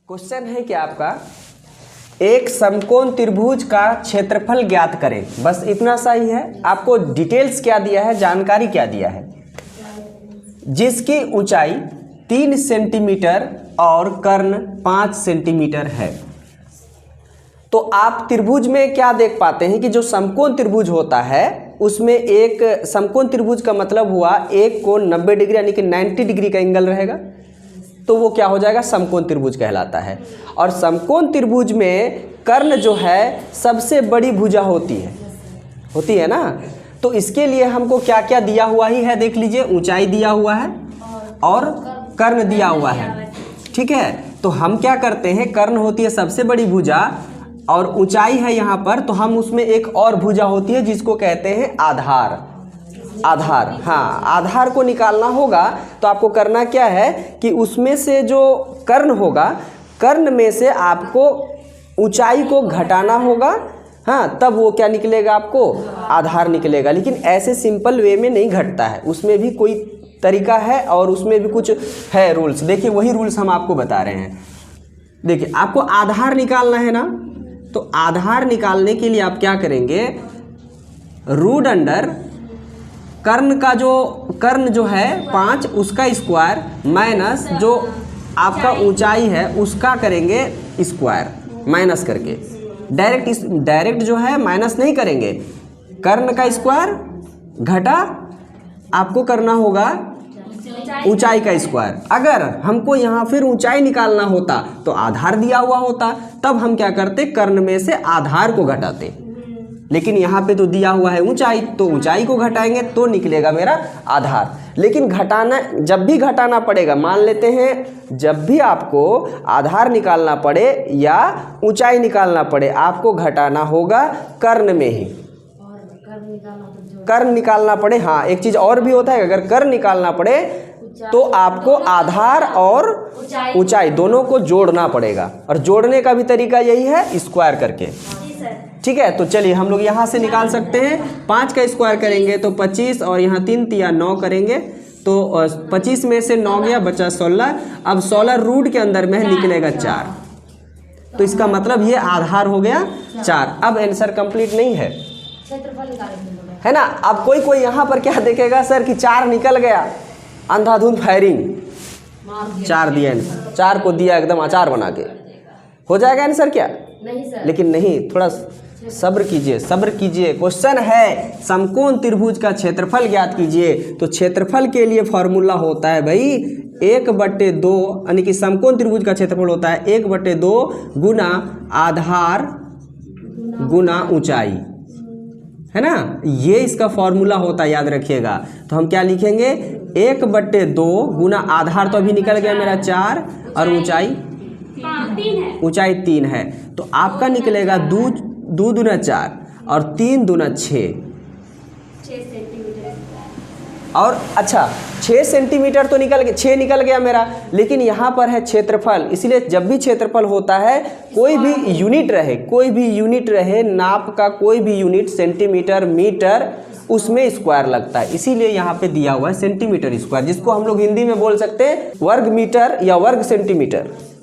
Question है कि आपका एक समकोण त्रिभुज का क्षेत्रफल ज्ञात करें। बस इतना सा ही है। आपको डिटेल्स क्या दिया है, जानकारी क्या दिया है, जिसकी ऊंचाई 3 सेंटीमीटर और कर्ण 5 सेंटीमीटर है। तो आप त्रिभुज में क्या देख पाते हैं कि जो समकोण त्रिभुज होता है उसमें एक समकोण त्रिभुज का मतलब हुआ एक कोण 90 डिग्री यानी कि 90 डिग्री का एंगल रहेगा, तो वो क्या हो जाएगा, समकोण त्रिभुज कहलाता है। और समकोण त्रिभुज में कर्ण जो है सबसे बड़ी भुजा होती है ना। तो इसके लिए हमको क्या क्या दिया हुआ ही है, देख लीजिए, ऊंचाई दिया हुआ है और कर्ण दिया हुआ है, ठीक है। तो हम क्या करते हैं, कर्ण होती है सबसे बड़ी भुजा और ऊंचाई है यहाँ पर, तो हम उसमें एक और भुजा होती है जिसको कहते हैं आधार। हाँ, आधार को निकालना होगा तो आपको करना क्या है कि उसमें से जो कर्ण होगा, कर्ण में से आपको ऊंचाई को घटाना होगा, हाँ, तब वो क्या निकलेगा, आपको आधार निकलेगा। लेकिन ऐसे सिंपल वे में नहीं घटता है, उसमें भी कोई तरीका है और उसमें भी कुछ है रूल्स। देखिए वही रूल्स हम आपको बता रहे हैं। देखिए आपको आधार निकालना है ना, तो आधार निकालने के लिए आप क्या करेंगे, रूट अंडर कर्ण जो है 5 उसका स्क्वायर माइनस जो आपका ऊंचाई है उसका करेंगे स्क्वायर माइनस करके। डायरेक्ट जो है माइनस नहीं करेंगे, कर्ण का स्क्वायर घटा आपको करना होगा ऊंचाई का स्क्वायर। अगर हमको यहाँ फिर ऊंचाई निकालना होता तो आधार दिया हुआ होता, तब हम क्या करते, कर्ण में से आधार को घटाते। लेकिन यहाँ पे तो दिया हुआ है ऊंचाई, तो ऊंचाई को घटाएंगे तो निकलेगा मेरा आधार। लेकिन घटाना, जब भी घटाना पड़ेगा, मान लेते हैं जब भी आपको आधार निकालना पड़े या ऊंचाई निकालना पड़े, आपको घटाना होगा कर्ण में ही। कर्ण निकालना पड़े, हाँ, एक चीज़ और भी होता है, अगर कर्ण निकालना पड़े तो आपको आधार और ऊंचाई दोनों को जोड़ना पड़ेगा, और जोड़ने का भी तरीका यही है, स्क्वायर करके, ठीक है। तो चलिए हम लोग यहाँ से निकाल सकते हैं। 5 का स्क्वायर करेंगे तो 25 और यहाँ 3 तिया 9 करेंगे तो 25 में से 9 गया, बचा 16। अब 16 रूट के अंदर में निकलेगा 4, तो इसका मतलब ये आधार हो गया 4। अब आंसर कंप्लीट नहीं है ना। अब कोई यहाँ पर क्या देखेगा सर कि 4 निकल गया, अंधाधुंध फायरिंग 4 दिया, 4 को दिया एकदम अचार बना के, हो जाएगा आंसर क्या? नहीं सर। लेकिन नहीं, थोड़ा सब्र कीजिए। क्वेश्चन है समकोण त्रिभुज का क्षेत्रफल ज्ञात कीजिए। तो क्षेत्रफल के लिए फॉर्मूला होता है भाई 1/2, यानी कि समकोण त्रिभुज का क्षेत्रफल होता है 1/2 गुना आधार गुना ऊंचाई, है ना। ये इसका फॉर्मूला होता है, याद रखिएगा। तो हम क्या लिखेंगे, 1/2 गुना आधार, तो अभी निकल गया मेरा 4, और ऊंचाई 3 है। तो आपका निकलेगा 2 दूना 4 और 3 दूना 6 सेंटीमीटर। और अच्छा 6 सेंटीमीटर तो निकल गया, 6 निकल गया मेरा। लेकिन यहाँ पर है क्षेत्रफल, इसलिए जब भी क्षेत्रफल होता है कोई भी यूनिट रहे, नाप का कोई भी यूनिट, सेंटीमीटर, मीटर, उसमें स्क्वायर लगता है। इसीलिए यहाँ पे दिया हुआ है सेंटीमीटर स्क्वायर, जिसको हम लोग हिंदी में बोल सकते हैं वर्ग मीटर या वर्ग सेंटीमीटर।